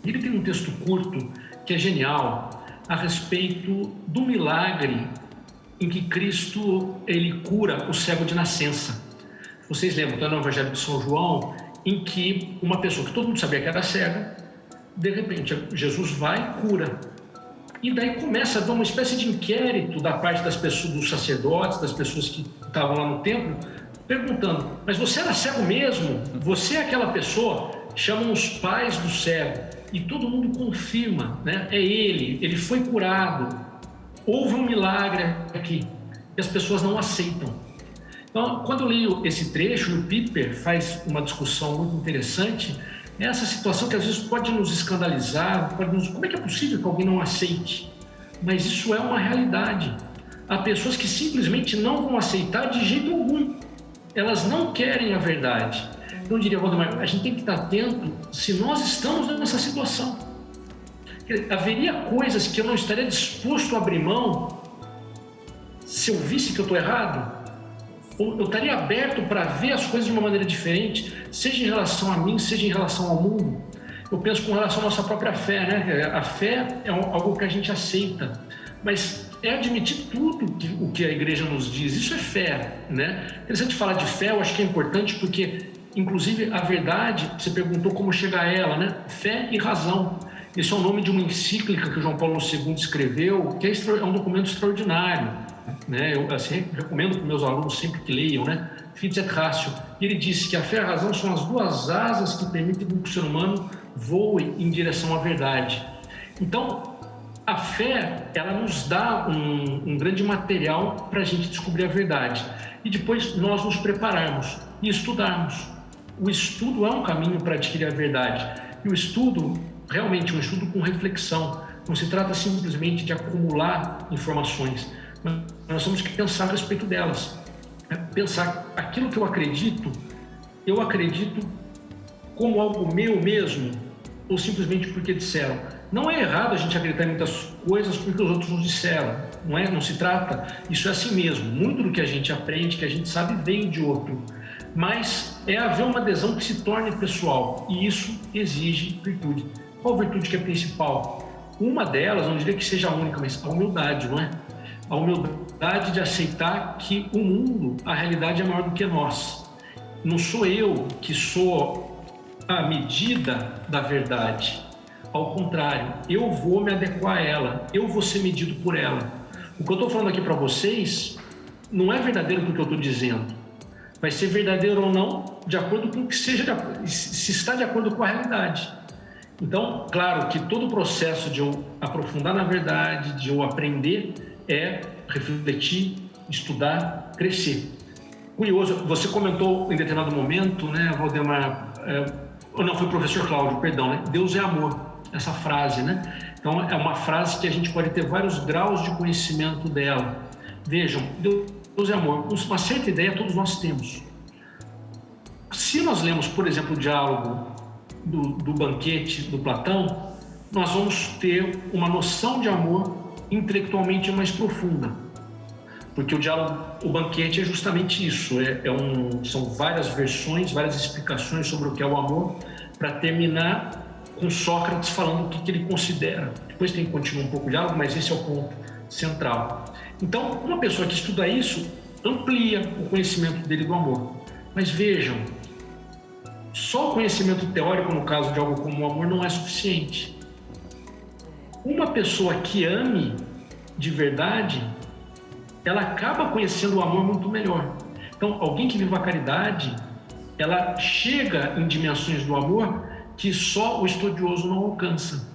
Ele tem um texto curto que é genial a respeito do milagre em que Cristo ele cura o cego de nascença. Vocês lembram, tá, no Evangelho de São João, em que uma pessoa que todo mundo sabia que era cega, de repente Jesus vai e cura. E daí começa a haver uma espécie de inquérito da parte das pessoas, dos sacerdotes, das pessoas que estavam lá no templo, perguntando, mas você era cego mesmo? Você é aquela pessoa? Chamam os pais do cego. E todo mundo confirma, né? É ele foi curado. Houve um milagre aqui. E as pessoas não aceitam. Então, quando eu leio esse trecho, o Pieper faz uma discussão muito interessante. Essa situação que às vezes pode nos escandalizar, como é que é possível que alguém não aceite? Mas isso é uma realidade. Há pessoas que simplesmente não vão aceitar de jeito algum. Elas não querem a verdade. Então, eu diria, Valdemar, a gente tem que estar atento se nós estamos nessa situação. Haveria coisas que eu não estaria disposto a abrir mão se eu visse que eu estou errado? Ou eu estaria aberto para ver as coisas de uma maneira diferente, seja em relação a mim, seja em relação ao mundo? Eu penso com relação à nossa própria fé, né? A fé é algo que a gente aceita, mas é admitir tudo o que a igreja nos diz. Isso é fé, né? Interessante falar de fé, eu acho que é importante porque, inclusive, a verdade, você perguntou como chegar a ela, né? Fé e razão. Esse é o nome de uma encíclica que o João Paulo II escreveu, que é um documento extraordinário, né? Eu recomendo para meus alunos sempre que leiam, né? Fides et Ratio. E ele disse que a fé e a razão são as duas asas que permitem que o ser humano voe em direção à verdade. Então, a fé, ela nos dá um grande material para a gente descobrir a verdade. E depois nós nos prepararmos e estudarmos. O estudo é um caminho para adquirir a verdade. E o estudo, realmente, um estudo com reflexão. Não se trata simplesmente de acumular informações, mas nós temos que pensar a respeito delas. Pensar aquilo que eu acredito como algo meu mesmo, ou simplesmente porque disseram. Não é errado a gente acreditar em muitas coisas porque os outros nos disseram, não é? Não se trata, isso é assim mesmo. Muito do que a gente aprende, que a gente sabe, vem de outro. Mas é haver uma adesão que se torne pessoal, e isso exige virtude. Qual virtude que é principal? Uma delas, não diria que seja a única, mas a humildade, não é? A humildade de aceitar que o mundo, a realidade é maior do que nós. Não sou eu que sou a medida da verdade. Ao contrário, eu vou me adequar a ela, eu vou ser medido por ela. O que eu estou falando aqui para vocês não é verdadeiro porque eu estou dizendo. Vai ser verdadeiro ou não de acordo com o que seja, se está de acordo com a realidade. Então, claro que todo o processo de eu aprofundar na verdade, de eu aprender, é refletir, estudar, crescer. Curioso, você comentou em determinado momento, né, Valdemar, não, foi o professor Cláudio, perdão, né? Deus é amor. Essa frase, né? Então, é uma frase que a gente pode ter vários graus de conhecimento dela. Vejam, Deus é amor. Uma certa ideia todos nós temos. Se nós lemos, por exemplo, o diálogo do banquete do Platão, nós vamos ter uma noção de amor intelectualmente mais profunda. Porque o diálogo, o banquete é justamente isso. São várias versões, várias explicações sobre o que é o amor, para terminar com Sócrates falando o que ele considera. Depois tem que continuar um pouco o diálogo, mas esse é o ponto central. Então, uma pessoa que estuda isso amplia o conhecimento dele do amor. Mas vejam, só o conhecimento teórico, no caso de algo como o amor, não é suficiente. Uma pessoa que ame de verdade, ela acaba conhecendo o amor muito melhor. Então, alguém que vive a caridade, ela chega em dimensões do amor que só o estudioso não alcança.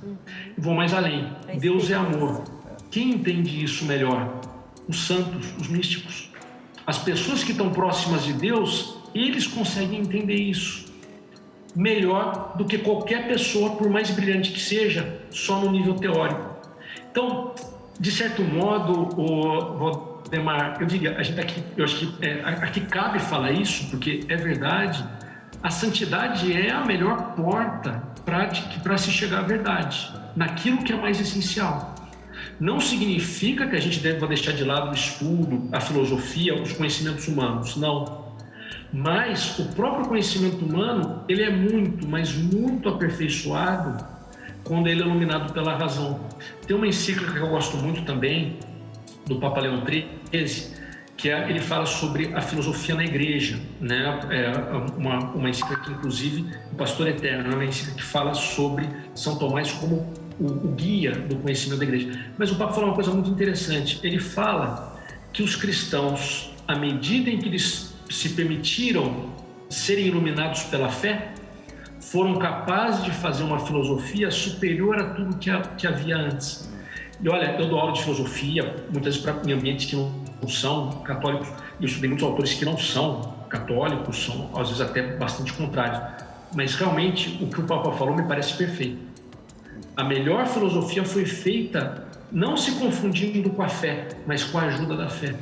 Vou mais além. Deus é amor. Quem entende isso melhor? Os santos, os místicos. As pessoas que estão próximas de Deus, eles conseguem entender isso melhor do que qualquer pessoa, por mais brilhante que seja, só no nível teórico. Então, de certo modo, Valdemar, eu digo, a gente aqui, eu acho que aqui cabe falar isso, porque é verdade. A santidade é a melhor porta para se chegar à verdade, naquilo que é mais essencial. Não significa que a gente deva deixar de lado o estudo, a filosofia, os conhecimentos humanos, não. Mas o próprio conhecimento humano, ele é muito, mas muito aperfeiçoado quando ele é iluminado pela razão. Tem uma encíclica que eu gosto muito também, do Papa Leão XIII, que ele fala sobre a filosofia na igreja, né? Uma encíclica que, inclusive, o Pastor Eterno, é uma encíclica que fala sobre São Tomás como o guia do conhecimento da igreja. Mas o Papa fala uma coisa muito interessante. Ele fala que os cristãos, à medida em que eles se permitiram serem iluminados pela fé, foram capazes de fazer uma filosofia superior a tudo que havia antes. E olha, eu dou aula de filosofia, muitas vezes em ambientes que não são católicos, e eu estudei muitos autores que não são católicos, são às vezes até bastante contrários, mas realmente o que o Papa falou me parece perfeito. A melhor filosofia foi feita não se confundindo com a fé, mas com a ajuda da fé.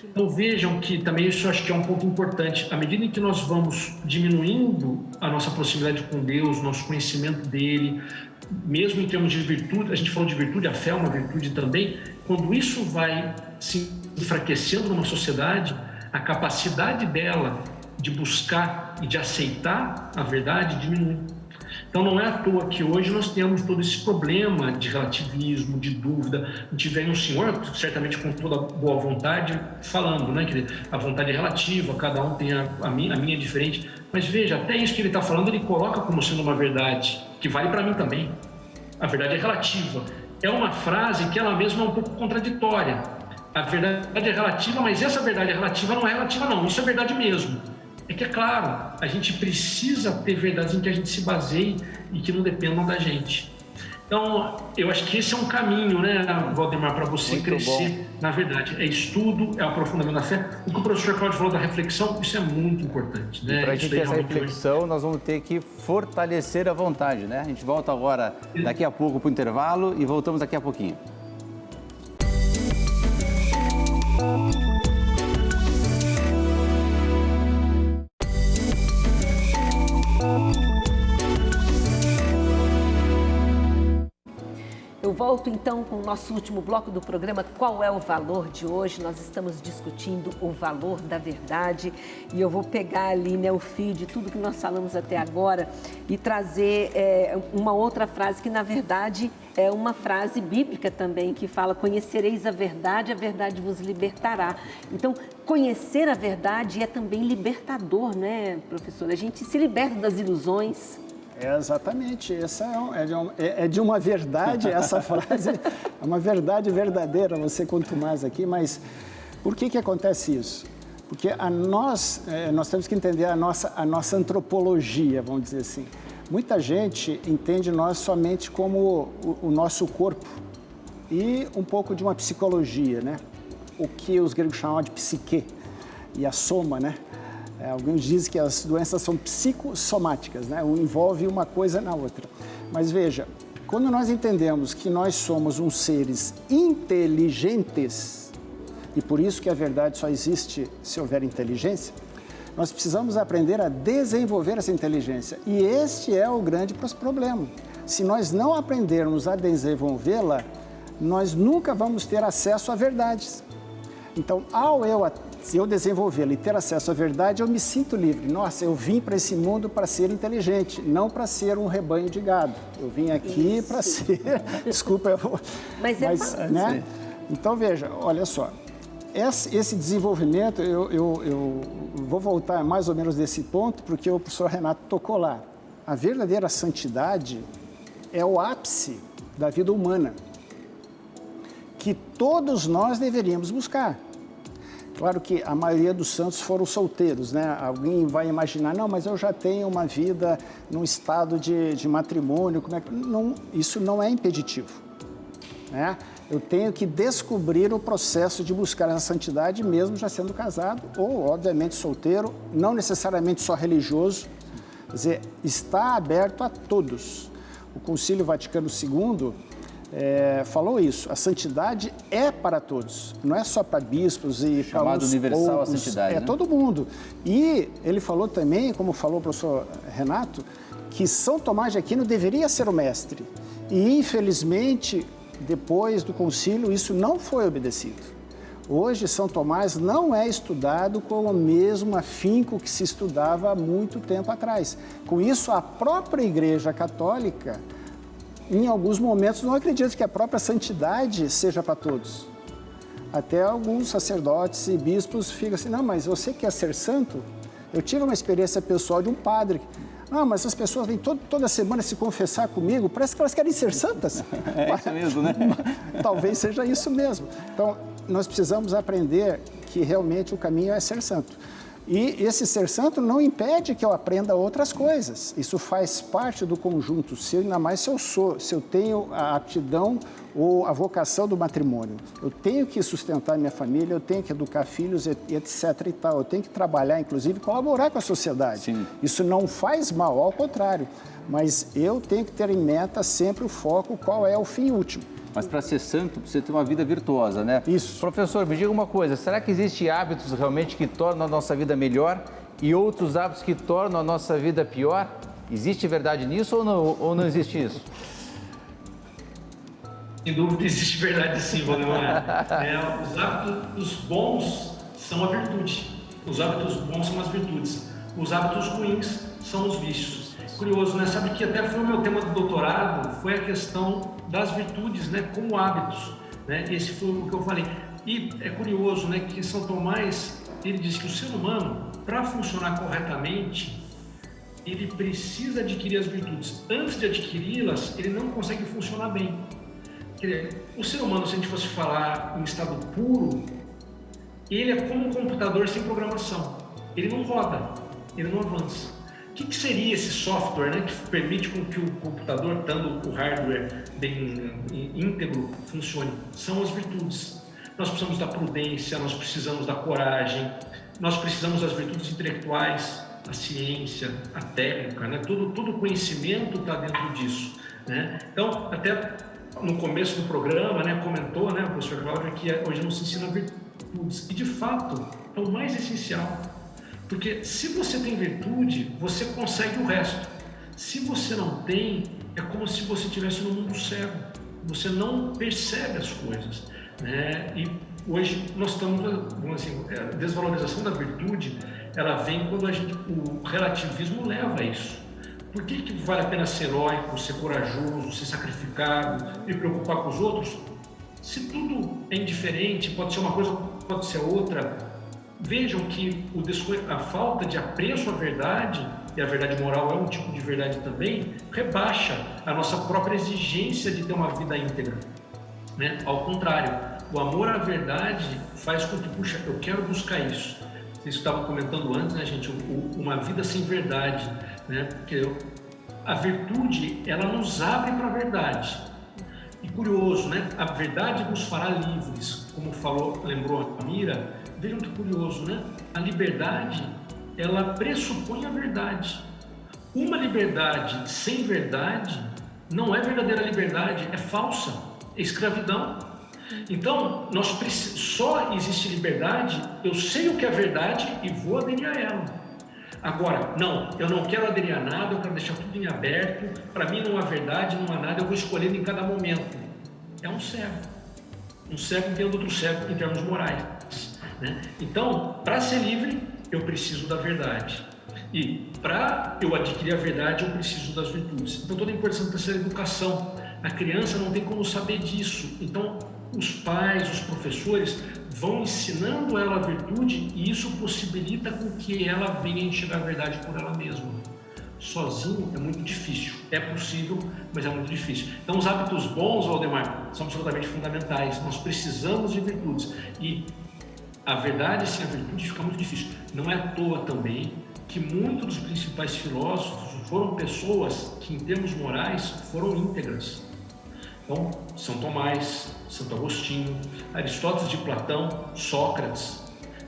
Então vejam que também isso eu acho que é um ponto importante. À medida em que nós vamos diminuindo a nossa proximidade com Deus, nosso conhecimento dele, mesmo em termos de virtude, a gente falou de virtude, a fé é uma virtude também, quando isso vai se enfraquecendo numa sociedade, a capacidade dela de buscar e de aceitar a verdade diminui. Então, não é à toa que hoje nós temos todo esse problema de relativismo, de dúvida. A gente vê um senhor, certamente com toda boa vontade, falando, né, que a vontade é relativa, cada um tem a minha é diferente. Mas veja, até isso que ele está falando, ele coloca como sendo uma verdade, que vale para mim também. A verdade é relativa. É uma frase que ela mesma é um pouco contraditória. A verdade é relativa, mas essa verdade é relativa não é relativa, não. Isso é verdade mesmo. É que, é claro, a gente precisa ter verdades em que a gente se baseie e que não dependam da gente. Então, eu acho que esse é um caminho, né, Valdemar, para você muito crescer na verdade. É estudo, é aprofundamento da fé. O que o professor Cláudio falou da reflexão, isso é muito importante. Né? Para a gente ter essa reflexão, nós vamos ter que fortalecer a vontade, né? A gente volta agora, daqui a pouco, para o intervalo e voltamos daqui a pouquinho. Eu volto então com o nosso último bloco do programa Qual é o Valor de hoje? Nós estamos discutindo o valor da verdade e eu vou pegar ali, né, o fio de tudo que nós falamos até agora e trazer uma outra frase que na verdade é uma frase bíblica também que fala: conhecereis a verdade vos libertará. Então, conhecer a verdade é também libertador, né, professor? A gente se liberta das ilusões. Exatamente, essa é de uma verdade, essa frase é uma verdade verdadeira, você conta mais aqui, mas por que acontece isso? Porque nós temos que entender a nossa antropologia, vamos dizer assim. Muita gente entende nós somente como o nosso corpo e um pouco de uma psicologia, né? O que os gregos chamam de psique e a soma, né? Alguns dizem que as doenças são psicossomáticas, né? Envolve uma coisa na outra. Mas veja, quando nós entendemos que nós somos uns seres inteligentes, e por isso que a verdade só existe se houver inteligência, nós precisamos aprender a desenvolver essa inteligência. E este é o grande problema. Se nós não aprendermos a desenvolvê-la, nós nunca vamos ter acesso à verdades. Então, se eu desenvolvê-la e ter acesso à verdade, eu me sinto livre. Nossa, eu vim para esse mundo para ser inteligente, não para ser um rebanho de gado. Eu vim aqui para ser... Desculpa, eu vou... Mas né? Então, veja, olha só. Esse desenvolvimento, eu vou voltar mais ou menos desse ponto, porque o professor Renato tocou lá. A verdadeira santidade é o ápice da vida humana, que todos nós deveríamos buscar. Claro que a maioria dos santos foram solteiros, né? Alguém vai imaginar, não, mas eu já tenho uma vida num estado de matrimônio, como é que... Não, isso não é impeditivo, né? Eu tenho que descobrir o processo de buscar a santidade mesmo já sendo casado ou, obviamente, solteiro, não necessariamente só religioso, quer dizer, está aberto a todos. O Concílio Vaticano II falou isso, a santidade é para todos, não é só para bispos e para chamado universal a santidade, é né? Todo mundo. E ele falou também, como falou o professor Renato, que São Tomás de Aquino deveria ser o mestre. E, infelizmente, depois do concílio, isso não foi obedecido. Hoje, São Tomás não é estudado com o mesmo afinco que se estudava há muito tempo atrás. Com isso, a própria Igreja Católica, em alguns momentos, não acredita que a própria santidade seja para todos. Até alguns sacerdotes e bispos ficam assim, não, mas você quer ser santo? Eu tive uma experiência pessoal de um padre. Não, mas as pessoas vêm toda semana se confessar comigo, parece que elas querem ser santas. É isso mesmo, né? Talvez seja isso mesmo. Então, nós precisamos aprender que realmente o caminho é ser santo. E esse ser santo não impede que eu aprenda outras coisas. Isso faz parte do conjunto, ainda mais se eu tenho a aptidão ou a vocação do matrimônio. Eu tenho que sustentar minha família, eu tenho que educar filhos, etc. e tal. Eu tenho que trabalhar, inclusive, colaborar com a sociedade. Sim. Isso não faz mal, ao contrário. Mas eu tenho que ter em meta sempre o foco, qual é o fim último. Mas para ser santo, precisa ter uma vida virtuosa, né? Isso. Professor, me diga uma coisa, será que existem hábitos realmente que tornam a nossa vida melhor e outros hábitos que tornam a nossa vida pior? Existe verdade nisso ou não existe isso? Sem dúvida existe verdade sim, Valdemar. Os hábitos bons são a virtude. Os hábitos bons são as virtudes. Os hábitos ruins são os vícios. Curioso, né? Sabe que até foi o meu tema do doutorado, foi a questão das virtudes, né? Como hábitos, né? Esse foi o que eu falei. E é curioso, né? Que São Tomás, ele diz que o ser humano, para funcionar corretamente, ele precisa adquirir as virtudes. Antes de adquiri-las, ele não consegue funcionar bem. Quer dizer, o ser humano, se a gente fosse falar em estado puro, ele é como um computador sem programação. Ele não roda, ele não avança. O que seria esse software, né, que permite com que o computador, estando o hardware bem íntegro, funcione? São as virtudes. Nós precisamos da prudência, nós precisamos da coragem, nós precisamos das virtudes intelectuais, a ciência, a técnica, né? Todo conhecimento está dentro disso, né? Então, até no começo do programa, né, comentou, né, o professor Cláudio, que hoje não se ensina virtudes. E, de fato, é o mais essencial. Porque se você tem virtude, você consegue o resto. Se você não tem, é como se você estivesse no mundo cego. Você não percebe as coisas, né? E hoje nós estamos, assim, a desvalorização da virtude, ela vem quando o relativismo leva a isso. Por que vale a pena ser heróico, ser corajoso, ser sacrificado, me preocupar com os outros? Se tudo é indiferente, pode ser uma coisa, pode ser outra. Vejam que a falta de apreço à verdade, e a verdade moral é um tipo de verdade também, rebaixa a nossa própria exigência de ter uma vida íntegra, né? Ao contrário, o amor à verdade faz com que, puxa, eu quero buscar isso. Vocês estavam comentando antes, né, gente, uma vida sem verdade, né? Porque a virtude, ela nos abre para a verdade. E curioso, né? A verdade nos fará livres, como lembrou a Mira. Vejam que curioso, né? A liberdade, ela pressupõe a verdade. Uma liberdade sem verdade não é verdadeira liberdade, é falsa, é escravidão. Então, só existe liberdade, eu sei o que é verdade e vou aderir a ela. Agora, não, eu não quero aderir a nada, eu quero deixar tudo em aberto, para mim não há verdade, não há nada, eu vou escolhendo em cada momento. É um cego guiando outro cego em termos morais, né? Então, para ser livre, eu preciso da verdade. E para eu adquirir a verdade, eu preciso das virtudes. Então, toda a importância dessa educação. A criança não tem como saber disso. Então, os pais, os professores vão ensinando ela a virtude e isso possibilita com que ela venha enxergar a verdade por ela mesma. Sozinho é muito difícil. É possível, mas é muito difícil. Então, os hábitos bons, Waldemar, são absolutamente fundamentais. Nós precisamos de virtudes. E a verdade sem a virtude fica muito difícil. Não é à toa também que muitos dos principais filósofos foram pessoas que, em termos morais, foram íntegras. Então, São Tomás, Santo Agostinho, Aristóteles de Platão, Sócrates,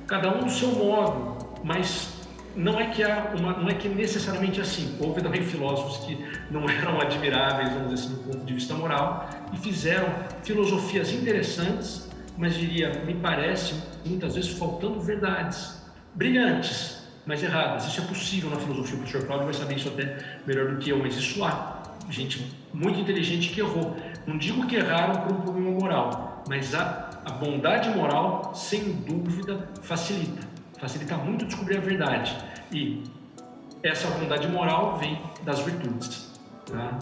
cada um do seu modo, mas não é que necessariamente assim. Houve também filósofos que não eram admiráveis, vamos dizer assim, do ponto de vista moral, e fizeram filosofias interessantes, mas me parece, muitas vezes faltando verdades, brilhantes, mas erradas. Isso é possível na filosofia, o professor Cláudio vai saber isso até melhor do que eu, mas isso há gente muito inteligente que errou. Não digo que erraram por um problema moral, mas a bondade moral, sem dúvida, facilita muito descobrir a verdade. E essa bondade moral vem das virtudes, tá?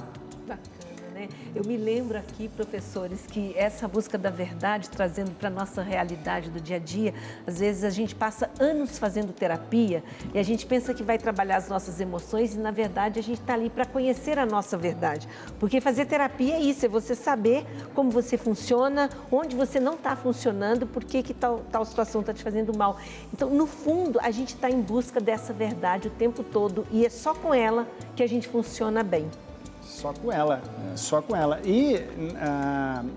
Bacana, né? Eu me lembro aqui, professores, que essa busca da verdade, trazendo para a nossa realidade do dia a dia, às vezes a gente passa anos fazendo terapia e a gente pensa que vai trabalhar as nossas emoções e, na verdade, a gente está ali para conhecer a nossa verdade. Porque fazer terapia é isso, é você saber como você funciona, onde você não está funcionando, por que tal situação está te fazendo mal. Então, no fundo, a gente está em busca dessa verdade o tempo todo e é só com ela que a gente funciona bem. Só com ela. E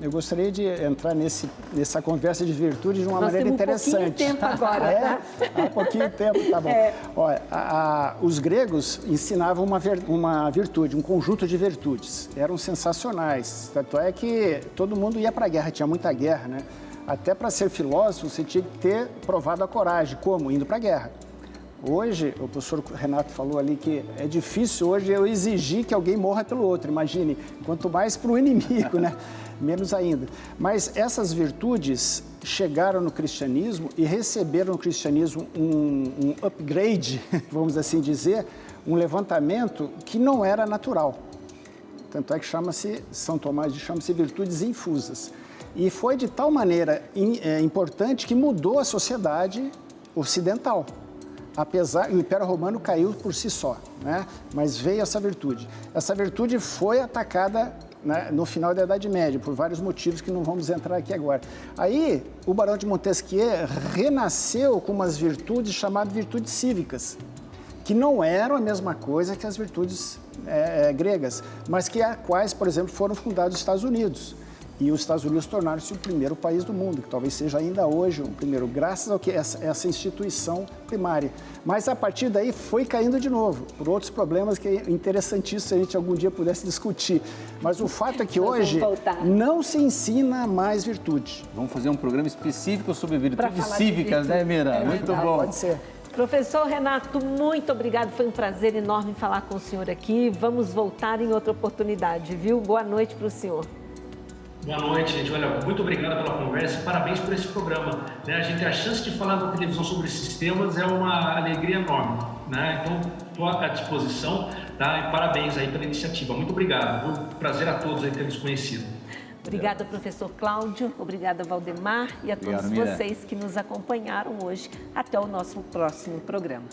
eu gostaria de entrar nessa conversa de virtude de uma maneira interessante. Nós temos um pouquinho de tempo agora, tá? Um pouquinho de tempo, tá bom. Olha, os gregos ensinavam uma virtude, um conjunto de virtudes. Eram sensacionais. Tanto é que todo mundo ia para a guerra, tinha muita guerra, né? Até para ser filósofo, você tinha que ter provado a coragem. Como? Indo para a guerra. Hoje, o professor Renato falou ali que é difícil hoje eu exigir que alguém morra pelo outro, imagine, quanto mais para o inimigo, né? Menos ainda. Mas essas virtudes chegaram no cristianismo e receberam no cristianismo um upgrade, vamos assim dizer, um levantamento que não era natural. Tanto é que São Tomás chama-se virtudes infusas. E foi de tal maneira importante que mudou a sociedade ocidental. O Império Romano caiu por si só, né? Mas veio essa virtude. Essa virtude foi atacada, né, no final da Idade Média, por vários motivos que não vamos entrar aqui agora. Aí, o Barão de Montesquieu renasceu com umas virtudes chamadas virtudes cívicas, que não eram a mesma coisa que as virtudes gregas, mas que quais, por exemplo, foram fundados os Estados Unidos. E os Estados Unidos tornaram-se o primeiro país do mundo, que talvez seja ainda hoje o primeiro, graças ao que essa instituição primária. Mas a partir daí foi caindo de novo, por outros problemas que é interessantíssimo se a gente algum dia pudesse discutir. Mas o fato é que hoje não se ensina mais virtude. Vamos fazer um programa específico sobre virtudes cívicas, né, Mira? Muito bom. Pode ser. Professor Renato, muito obrigado. Foi um prazer enorme falar com o senhor aqui. Vamos voltar em outra oportunidade, viu? Boa noite para o senhor. Boa noite, gente. Olha, muito obrigado pela conversa e parabéns por esse programa. A gente tem a chance de falar na televisão sobre esses temas, é uma alegria enorme, né? Então, estou à disposição, tá? E parabéns aí pela iniciativa. Muito obrigado. Foi um prazer a todos aí ter nos conhecido. Obrigada, professor Cláudio. Obrigada, Valdemar. E a todos vocês que nos acompanharam hoje. Até o nosso próximo programa.